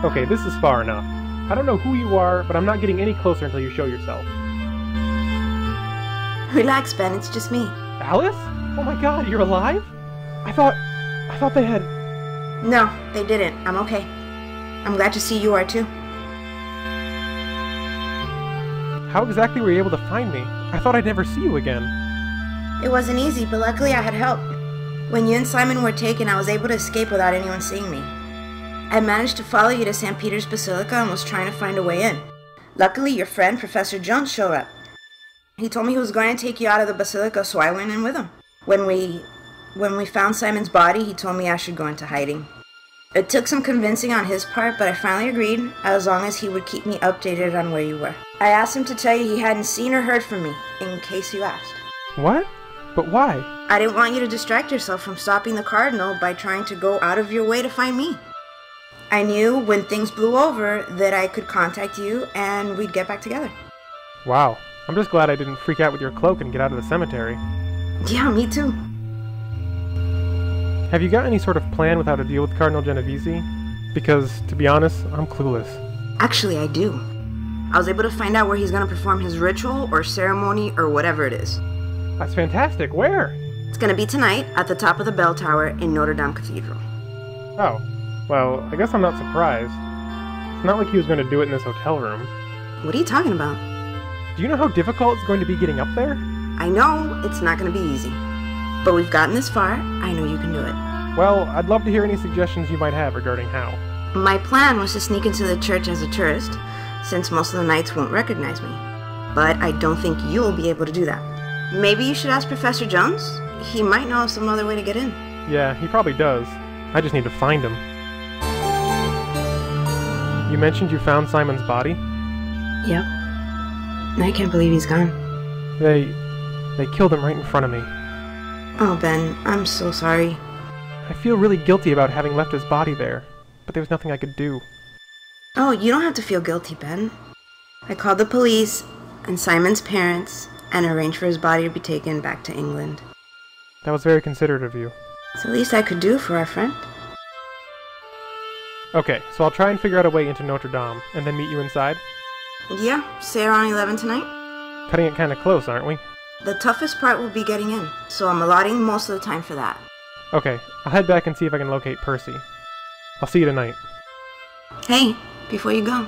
Okay, this is far enough. I don't know who you are, but I'm not getting any closer until you show yourself. Relax, Ben, it's just me. Alice? Oh my god, you're alive? I thought they had... No, they didn't. I'm okay. I'm glad to see you are too. How exactly were you able to find me? I thought I'd never see you again. It wasn't easy, but luckily I had help. When you and Simon were taken, I was able to escape without anyone seeing me. I managed to follow you to St. Peter's Basilica and was trying to find a way in. Luckily, your friend, Professor Jones, showed up. He told me he was going to take you out of the Basilica, so I went in with him. When we found Simon's body, he told me I should go into hiding. It took some convincing on his part, but I finally agreed, as long as he would keep me updated on where you were. I asked him to tell you he hadn't seen or heard from me, in case you asked. What? But why? I didn't want you to distract yourself from stopping the Cardinal by trying to go out of your way to find me. I knew when things blew over that I could contact you and we'd get back together. Wow. I'm just glad I didn't freak out with your cloak and get out of the cemetery. Yeah, me too. Have you got any sort of plan with how to deal with Cardinal Genovese? Because, to be honest, I'm clueless. Actually, I do. I was able to find out where he's going to perform his ritual or ceremony or whatever it is. That's fantastic. Where? It's going to be tonight at the top of the bell tower in Notre Dame Cathedral. Oh. Well, I guess I'm not surprised. It's not like he was going to do it in this hotel room. What are you talking about? Do you know how difficult it's going to be getting up there? I know it's not going to be easy. But we've gotten this far. I know you can do it. Well, I'd love to hear any suggestions you might have regarding how. My plan was to sneak into the church as a tourist, since most of the knights won't recognize me. But I don't think you'll be able to do that. Maybe you should ask Professor Jones? He might know of some other way to get in. Yeah, he probably does. I just need to find him. You mentioned you found Simon's body? Yep. I can't believe he's gone. They killed him right in front of me. Oh, Ben, I'm so sorry. I feel really guilty about having left his body there, but there was nothing I could do. Oh, you don't have to feel guilty, Ben. I called the police and Simon's parents and arranged for his body to be taken back to England. That was very considerate of you. It's the least I could do for our friend. Okay, so I'll try and figure out a way into Notre Dame, and then meet you inside? Yeah, say around 11 tonight. Cutting it kinda close, aren't we? The toughest part will be getting in, so I'm allotting most of the time for that. Okay, I'll head back and see if I can locate Percy. I'll see you tonight. Hey, before you go.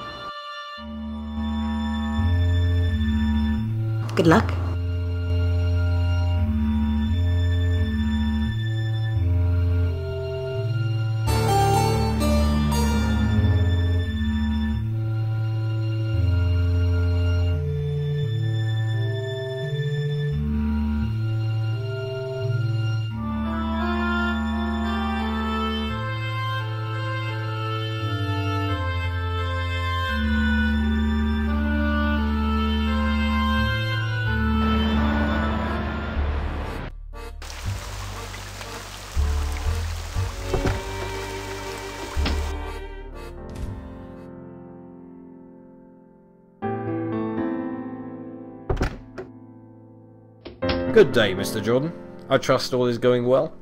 Good luck. Good day, Mr. Jordan. I trust all is going well?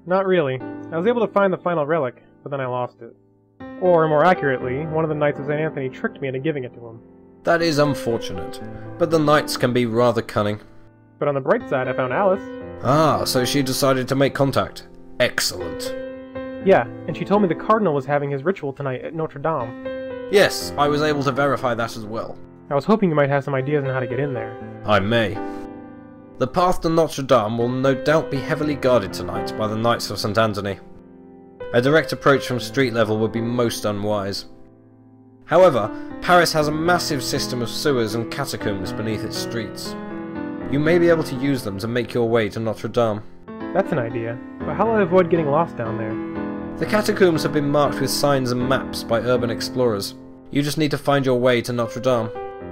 Not really. I was able to find the final relic, but then I lost it. Or, more accurately, one of the Knights of St. Anthony tricked me into giving it to him. That is unfortunate, but the knights can be rather cunning. But on the bright side, I found Alice. Ah, so she decided to make contact. Excellent. Yeah, and she told me the Cardinal was having his ritual tonight at Notre Dame. Yes, I was able to verify that as well. I was hoping you might have some ideas on how to get in there. I may. The path to Notre Dame will no doubt be heavily guarded tonight by the Knights of St. Anthony. A direct approach from street level would be most unwise. However, Paris has a massive system of sewers and catacombs beneath its streets. You may be able to use them to make your way to Notre Dame. That's an idea, but how will I avoid getting lost down there? The catacombs have been marked with signs and maps by urban explorers. You just need to find your way to Notre Dame.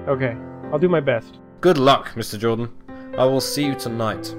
Okay, I'll do my best. Good luck, Mr. Jordan. I will see you tonight.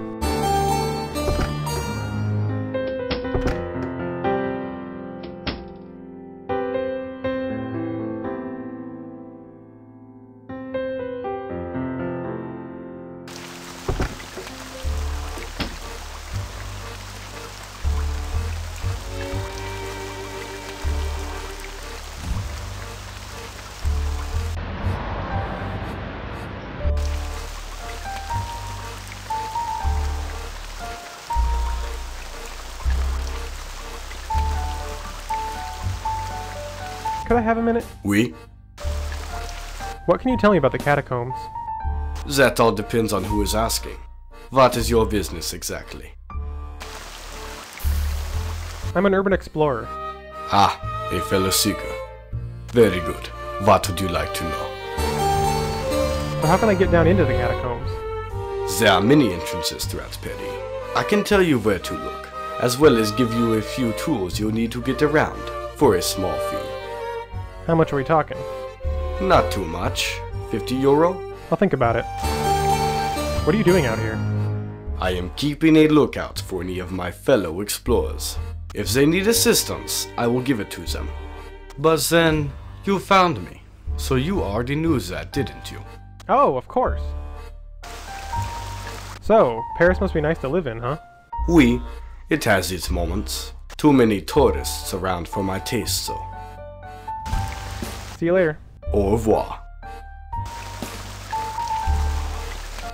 Could I have a minute? Oui? What can you tell me about the catacombs? That all depends on who is asking. What is your business exactly? I'm an urban explorer. Ah, a fellow seeker. Very good. What would you like to know? But how can I get down into the catacombs? There are many entrances throughout Perry. I can tell you where to look, as well as give you a few tools you'll need to get around, for a small fee. How much are we talking? Not too much. 50 euro? I'll think about it. What are you doing out here? I am keeping a lookout for any of my fellow explorers. If they need assistance, I will give it to them. But then, you found me. So you already knew that, didn't you? Oh, of course. So, Paris must be nice to live in, huh? Oui, it has its moments. Too many tourists around for my taste, so. See you later. Au revoir.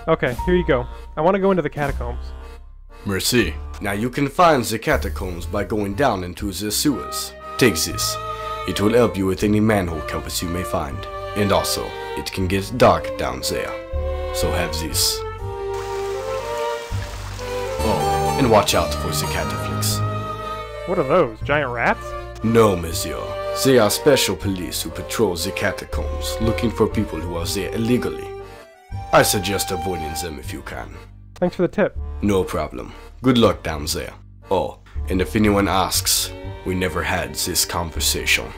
Okay, here you go. I want to go into the catacombs. Merci. Now you can find the catacombs by going down into the sewers. Take this. It will help you with any manhole covers you may find. And also, it can get dark down there. So have this. Oh, and watch out for the cataflix. What are those? Giant rats? No, monsieur. They are special police who patrol the catacombs, looking for people who are there illegally. I suggest avoiding them if you can. Thanks for the tip. No problem. Good luck down there. Oh, and if anyone asks, we never had this conversation.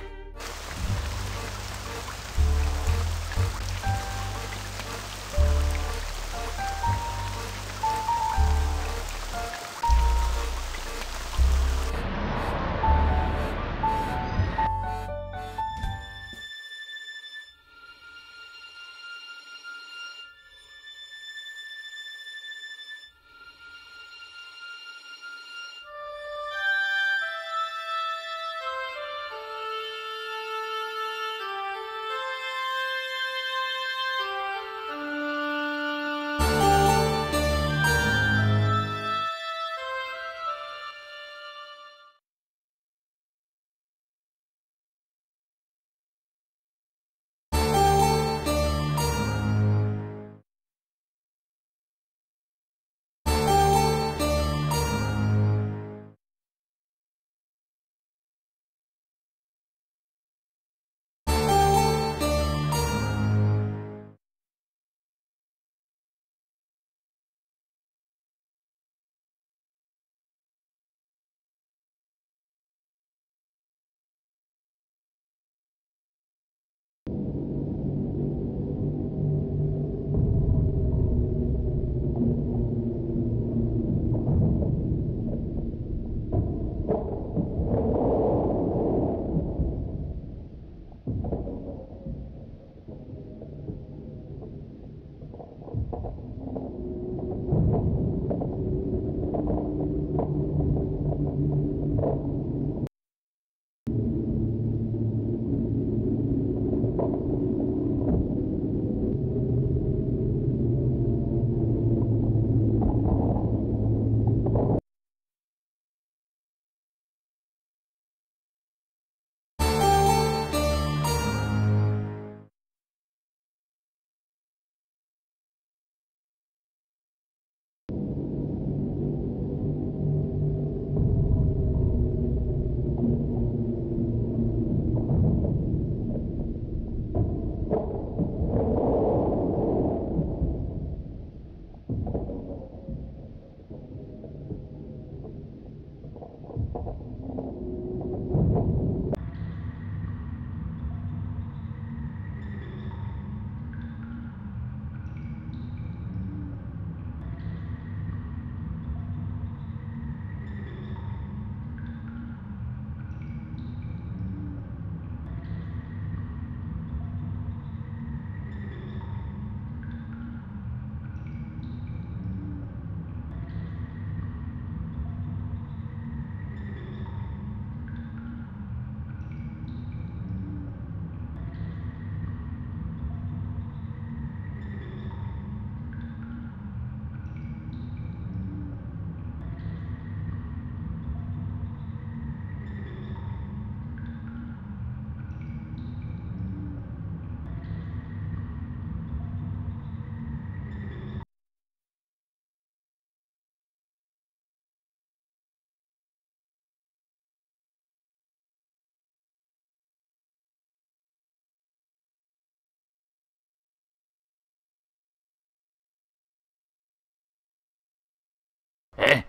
Eh?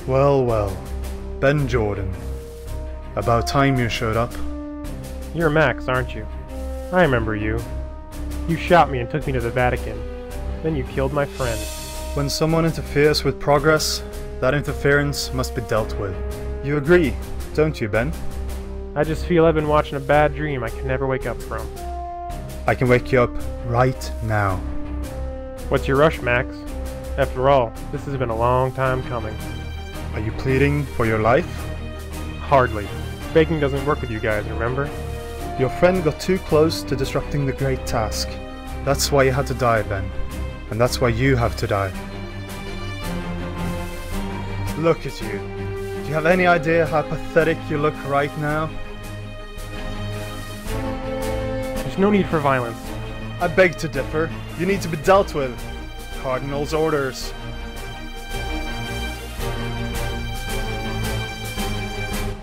Well, well. Ben Jordan. About time you showed up. You're Max, aren't you? I remember you. You shot me and took me to the Vatican. Then you killed my friend. When someone interferes with progress, that interference must be dealt with. You agree, don't you, Ben? I just feel I've been watching a bad dream I can never wake up from. I can wake you up right now. What's your rush, Max? After all, this has been a long time coming. Are you pleading for your life? Hardly. Faking doesn't work with you guys, remember? Your friend got too close to disrupting the great task. That's why you had to die, Ben. And that's why you have to die. Look at you. Do you have any idea how pathetic you look right now? There's no need for violence. I beg to differ. You need to be dealt with. Cardinal's orders.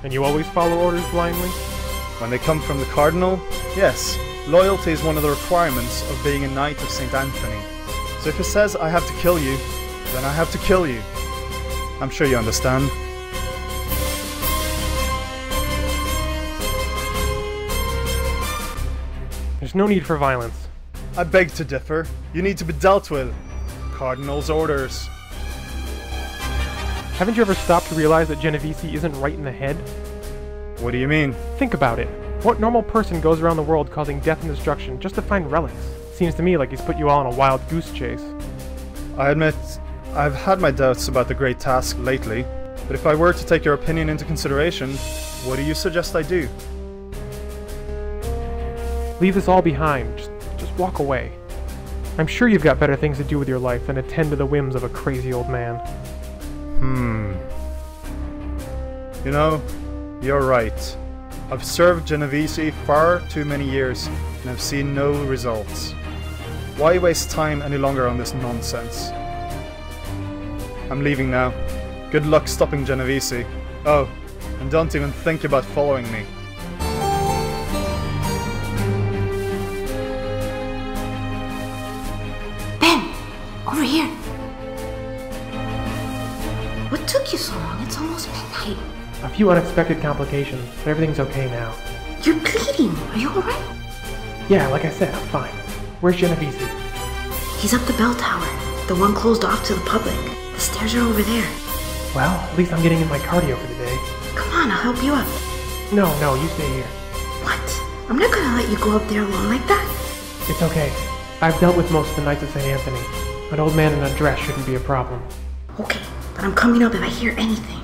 And you always follow orders blindly? When they come from the Cardinal, yes. Loyalty is one of the requirements of being a Knight of St. Anthony. So if he says I have to kill you, then I have to kill you. I'm sure you understand. There's no need for violence. I beg to differ. You need to be dealt with. Cardinal's orders. Haven't you ever stopped to realize that Genovese isn't right in the head? What do you mean? Think about it. What normal person goes around the world causing death and destruction just to find relics? Seems to me like he's put you all on a wild goose chase. I admit, I've had my doubts about the great task lately, but if I were to take your opinion into consideration, what do you suggest I do? Leave this all behind. Just walk away. I'm sure you've got better things to do with your life than attend to the whims of a crazy old man. You know, you're right. I've served Genovese far too many years, and I've seen no results. Why waste time any longer on this nonsense? I'm leaving now. Good luck stopping Genovese. Oh, and don't even think about following me. Ben! Over here! What took you so long? It's almost midnight. A few unexpected complications, but everything's okay now. You're bleeding. Are you alright? Yeah, like I said, I'm fine. Where's Genovese? He's up the bell tower. The one closed off to the public. The stairs are over there. Well, at least I'm getting in my cardio for the day. Come on, I'll help you up. No, you stay here. What? I'm not gonna let you go up there alone like that. It's okay. I've dealt with most of the Knights of St. Anthony. An old man in a dress shouldn't be a problem. Okay, but I'm coming up if I hear anything.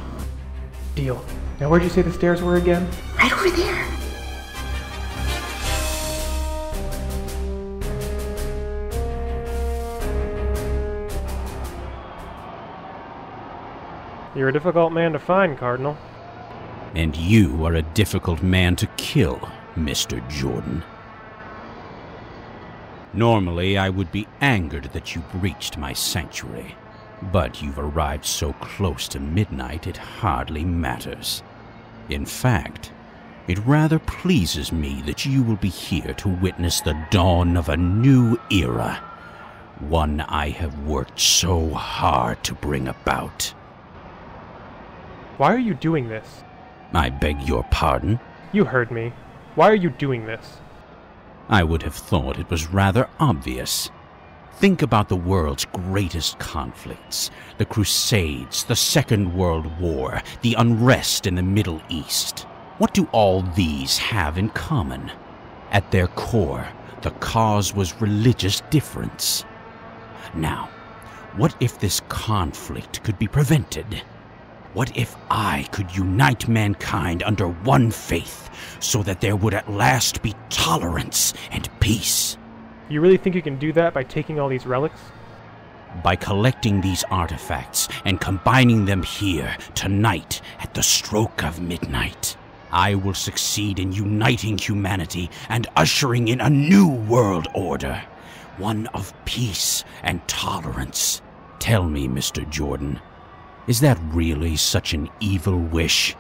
Deal. Now where'd you say the stairs were again? Right over there. You're a difficult man to find, Cardinal. And you are a difficult man to kill, Mr. Jordan. Normally, I would be angered that you breached my sanctuary, but you've arrived so close to midnight it hardly matters. In fact, It rather pleases me that you will be here to witness the dawn of a new era, one I have worked so hard to bring about. Why are you doing this? I beg your pardon? You heard me. Why are you doing this? I would have thought it was rather obvious. Think about the world's greatest conflicts, the Crusades, the Second World War, the unrest in the Middle East. What do all these have in common? At their core, the cause was religious difference. Now, what if this conflict could be prevented? What if I could unite mankind under one faith so that there would at last be tolerance and peace? You really think you can do that by taking all these relics? By collecting these artifacts and combining them here, tonight, at the stroke of midnight, I will succeed in uniting humanity and ushering in a new world order, one of peace and tolerance. Tell me, Mr. Jordan, is that really such an evil wish?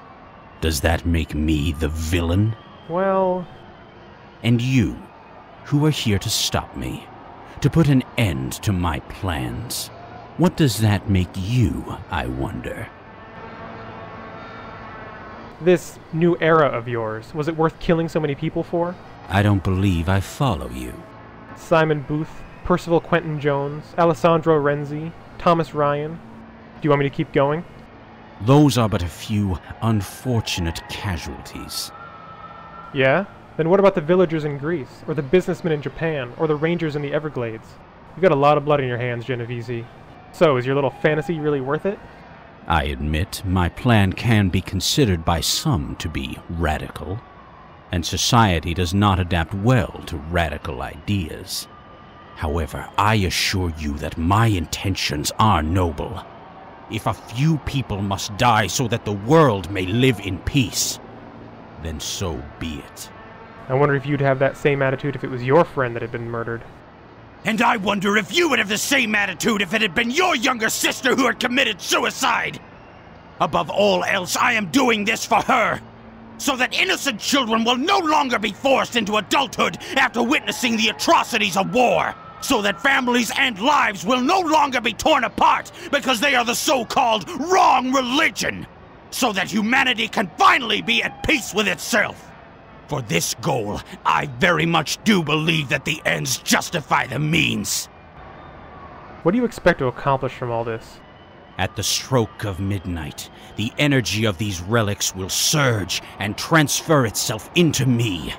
Does that make me the villain? Well... And you, who are here to stop me, to put an end to my plans, what does that make you, I wonder? This new era of yours, was it worth killing so many people for? I don't believe I follow you. Simon Booth, Percival Quentin Jones, Alessandro Renzi, Thomas Ryan. Do you want me to keep going? Those are but a few unfortunate casualties. Yeah? Then what about the villagers in Greece, or the businessmen in Japan, or the rangers in the Everglades? You've got a lot of blood in your hands, Genovese. So, is your little fantasy really worth it? I admit my plan can be considered by some to be radical, and society does not adapt well to radical ideas. However, I assure you that my intentions are noble. If a few people must die so that the world may live in peace, then so be it. I wonder if you'd have that same attitude if it was your friend that had been murdered. And I wonder if you would have the same attitude if it had been your younger sister who had committed suicide. Above all else, I am doing this for her, so that innocent children will no longer be forced into adulthood after witnessing the atrocities of war. So that families and lives will no longer be torn apart because they are the so-called wrong religion. So that humanity can finally be at peace with itself. For this goal, I very much do believe that the ends justify the means. What do you expect to accomplish from all this? At the stroke of midnight, the energy of these relics will surge and transfer itself into me.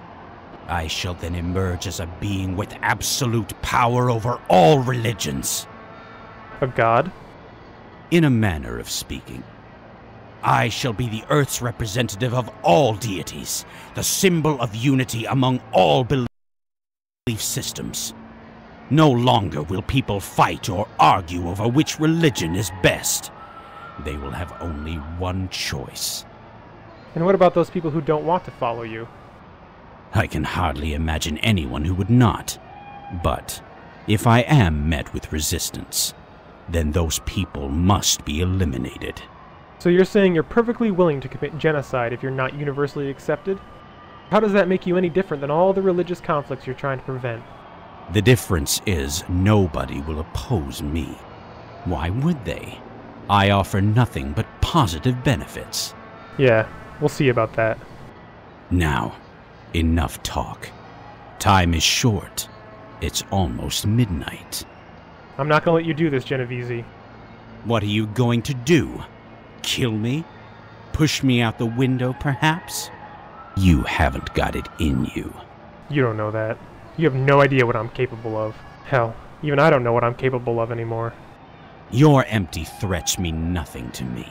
I shall then emerge as a being with absolute power over all religions. A god? In a manner of speaking. I shall be the Earth's representative of all deities, the symbol of unity among all belief systems. No longer will people fight or argue over which religion is best. They will have only one choice. And what about those people who don't want to follow you? I can hardly imagine anyone who would not. But if I am met with resistance, then those people must be eliminated. So you're saying you're perfectly willing to commit genocide if you're not universally accepted? How does that make you any different than all the religious conflicts you're trying to prevent? The difference is nobody will oppose me. Why would they? I offer nothing but positive benefits. Yeah, we'll see about that. Now, enough talk. Time is short. It's almost midnight. I'm not gonna let you do this, Genovese. What are you going to do? Kill me? Push me out the window, perhaps? You haven't got it in you. You don't know that. You have no idea what I'm capable of. Hell, even I don't know what I'm capable of anymore. Your empty threats mean nothing to me.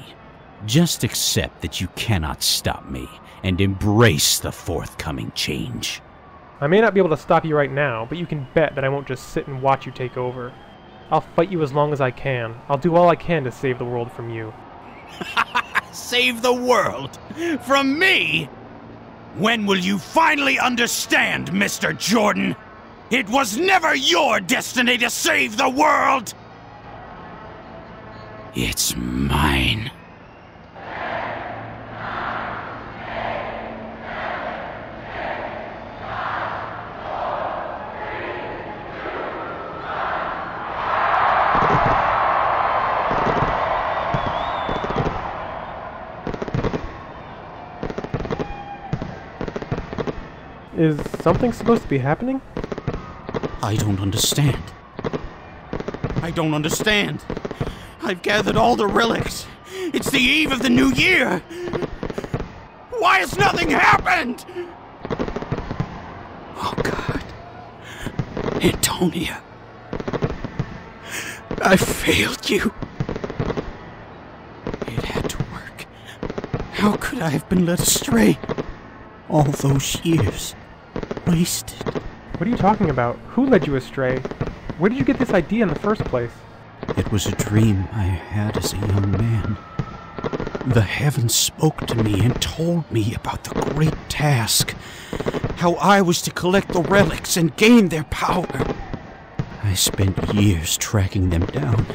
Just accept that you cannot stop me, and embrace the forthcoming change. I may not be able to stop you right now, but you can bet that I won't just sit and watch you take over. I'll fight you as long as I can. I'll do all I can to save the world from you. Save the world? From me? When will you finally understand, Mr. Jordan? It was never your destiny to save the world! It's mine. Is something supposed to be happening? I don't understand. I don't understand. I've gathered all the relics. It's the eve of the new year. Why has nothing happened? Oh, God. Antonia. I failed you. It had to work. How could I have been led astray? All those years. Wasted. What are you talking about? Who led you astray? Where did you get this idea in the first place? It was a dream I had as a young man. The heavens spoke to me and told me about the great task. How I was to collect the relics and gain their power. I spent years tracking them down.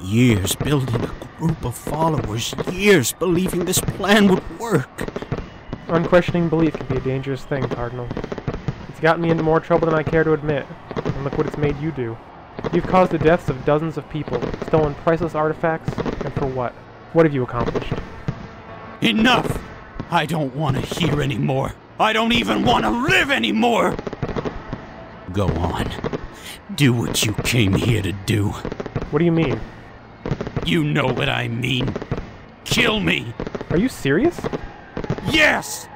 Years building a group of followers. Years believing this plan would work. Unquestioning belief can be a dangerous thing, Cardinal. It's gotten me into more trouble than I care to admit, and look what it's made you do. You've caused the deaths of dozens of people, stolen priceless artifacts, and for what? What have you accomplished? Enough! I don't want to hear anymore. I don't even want to live anymore! Go on. Do what you came here to do. What do you mean? You know what I mean. Kill me! Are you serious? Yes!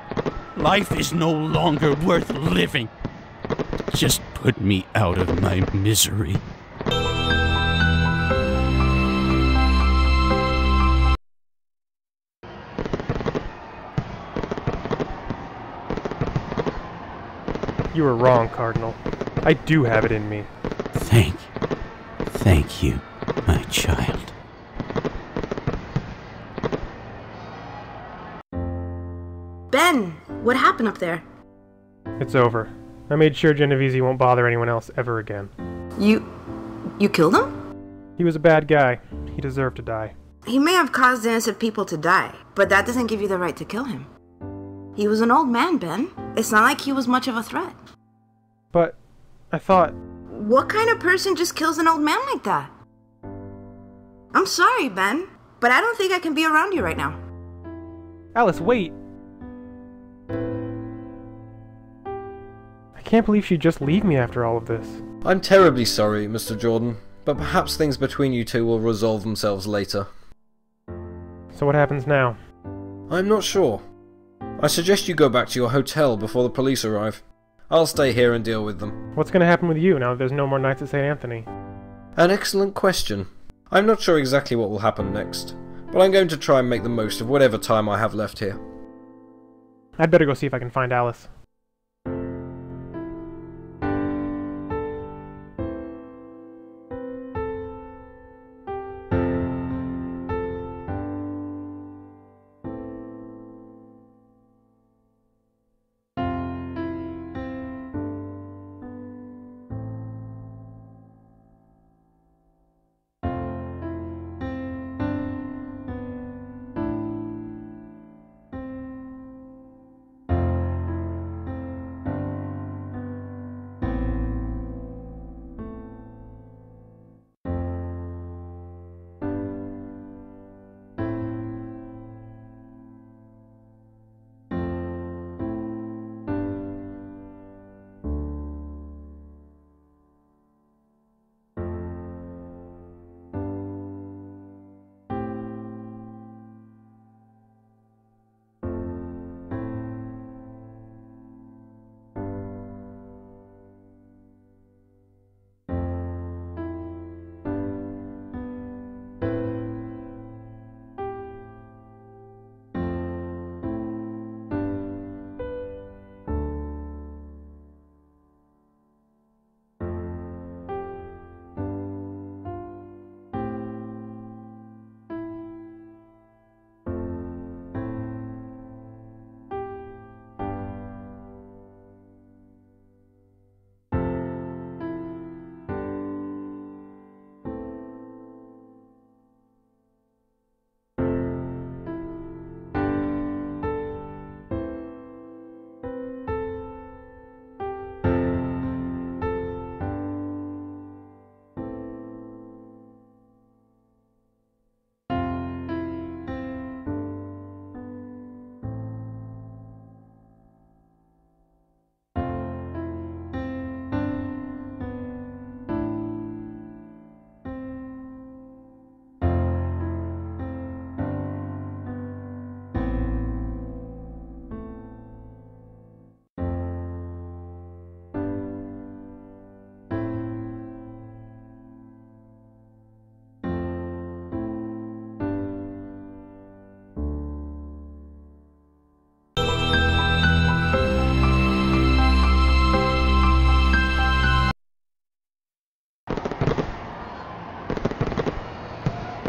Life is no longer worth living. Just put me out of my misery. You were wrong, Cardinal. I do have it in me. Thank you, my child. Ben, what happened up there? It's over. I made sure Genovese won't bother anyone else ever again. You killed him? He was a bad guy. He deserved to die. He may have caused innocent people to die, but that doesn't give you the right to kill him. He was an old man, Ben. It's not like he was much of a threat. But I thought... What kind of person just kills an old man like that? I'm sorry, Ben, but I don't think I can be around you right now. Alice, wait! I can't believe she'd just leave me after all of this. I'm terribly sorry, Mr. Jordan, but perhaps things between you two will resolve themselves later. So what happens now? I'm not sure. I suggest you go back to your hotel before the police arrive. I'll stay here and deal with them. What's gonna happen with you now that there's no more Knights of St. Anthony? An excellent question. I'm not sure exactly what will happen next, but I'm going to try and make the most of whatever time I have left here. I'd better go see if I can find Alice.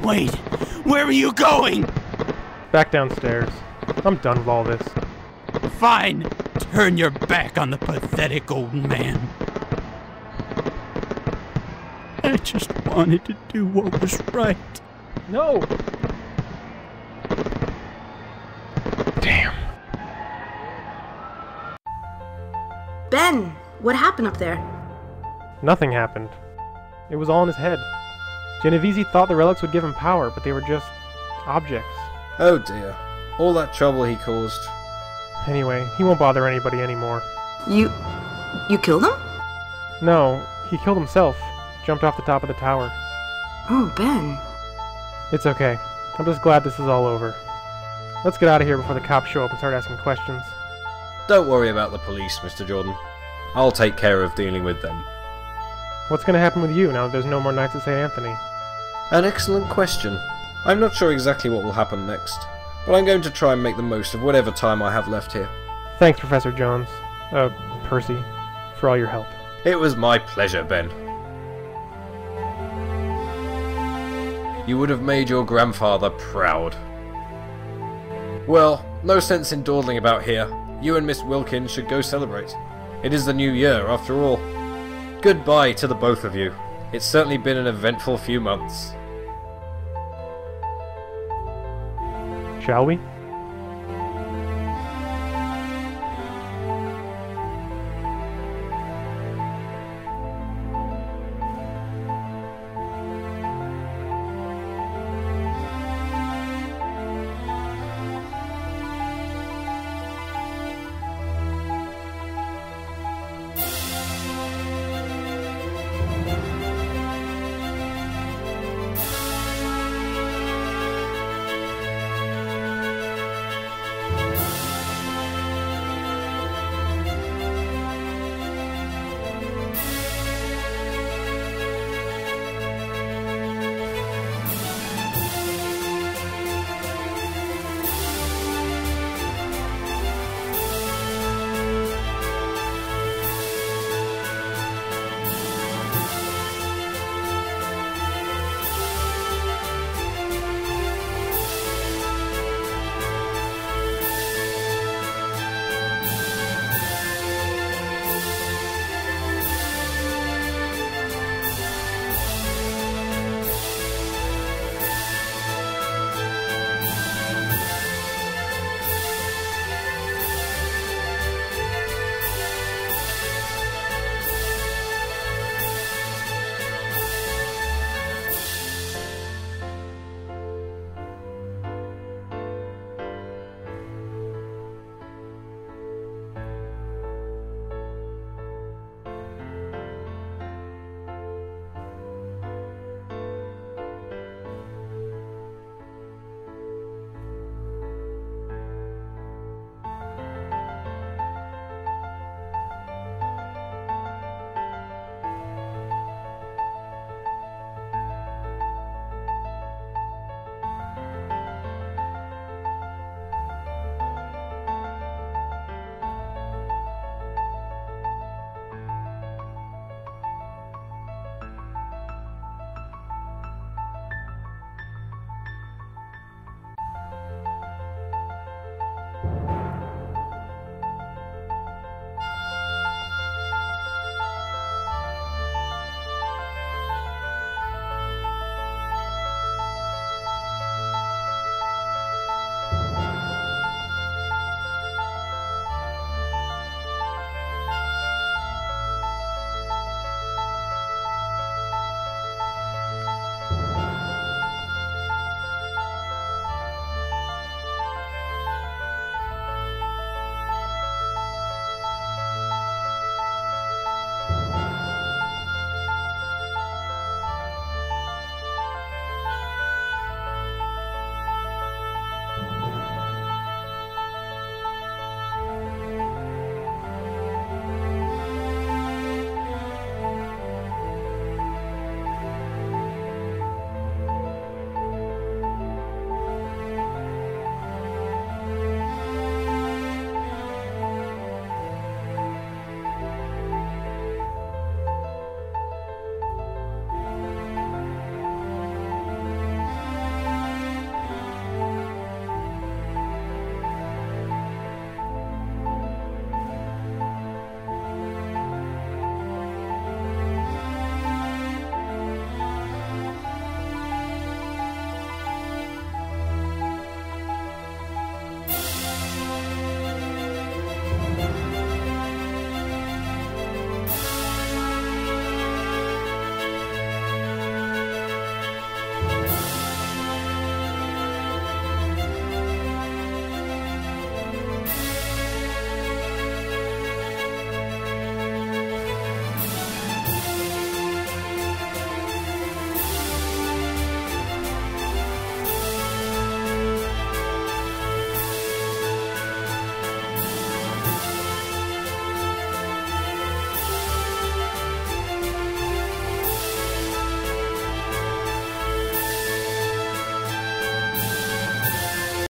Wait, where are you going? Back downstairs. I'm done with all this. Fine, turn your back on the pathetic old man. I just wanted to do what was right. No! Damn. Ben, what happened up there? Nothing happened. It was all in his head. Genovese thought the relics would give him power, but they were just objects. Oh dear. All that trouble he caused. Anyway, he won't bother anybody anymore. You killed him? No, he killed himself. Jumped off the top of the tower. Oh, Ben. It's okay. I'm just glad this is all over. Let's get out of here before the cops show up and start asking questions. Don't worry about the police, Mr. Jordan. I'll take care of dealing with them. What's going to happen with you now that there's no more Knights of St. Anthony? An excellent question. I'm not sure exactly what will happen next, but I'm going to try and make the most of whatever time I have left here. Thanks, Professor Jones. Percy, for all your help. It was my pleasure, Ben. You would have made your grandfather proud. Well, no sense in dawdling about here. You and Miss Wilkins should go celebrate. It is the new year, after all. Goodbye to the both of you. It's certainly been an eventful few months. Shall we?